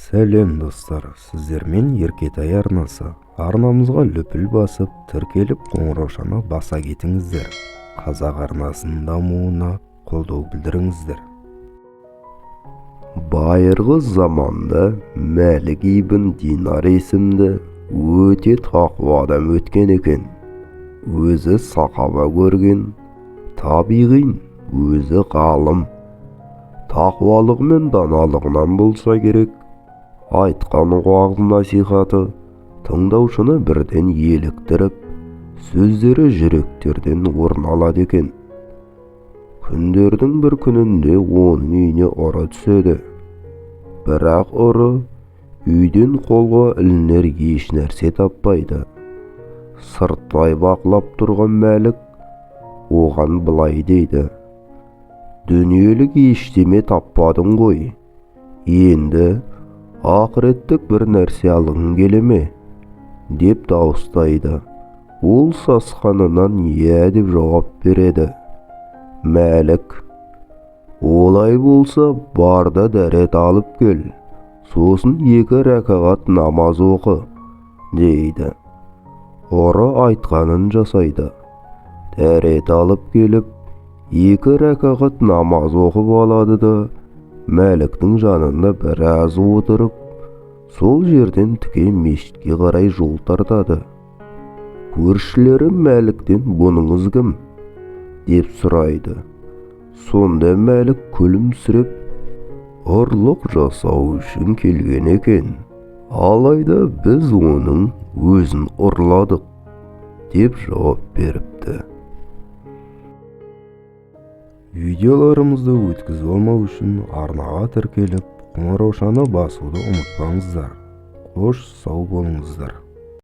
Сәлем достар, сіздермен Еркетай арнасы. Арнамызға лүпіл басып, тіркеліп қоңыраушаны баса кетіңіздер. Қазақ арнасының дамуына қолдау білдіріңіздер. Байырғы заманда Мәлік ибн Динар есімді өте тақуа адам өткен екен. Өзі сахаба көрген, табиғин, өзі ғалым. Тақуалығы мен даналығынан болса керек, айтқан уағыз насихаты тыңдаушыны бірден еліктіріп, сөздері жүректерден орын алады екен. Күндердің бір күнінде оның үйіне ұры түседі. Бірақ ұры үйден қолға ілінер еш нәрсе таппайды. Сырттай бақылап тұрған Мәлік оған былай дейді: «Дүниелік ештеме таппадың ғой, енді ақыреттік бір нәрсе алғың келе ме?» деп дауыстайды. Ол сасқанынан «Иә» деп жауап береді. Мәлік: «Олай болса бар да дәрет алып кел, сосын 2 рәкағат намаз оқы» дейді. Ұры айтқанын жасайды. Дәрет алып келіп 2 рәкағат намаз оқып алады да Мәліктің жанында біраз отырып, сол жерден тіке мешітке қарай жол тартады. Көршілері Мәліктен «Бұныңыз кім?» деп сұрайды. Сонда Мәлік күлімсіреп, «Ұрлық жасау үшін келген екен, алайда біз оның өзін ұрладық» деп жауап беріпті. Видеоларымызды өткізіп алмау үшін арнаға тіркеліп, қоңыраушаны басуды ұмытпаңыздар. Қош сау болыңыздар.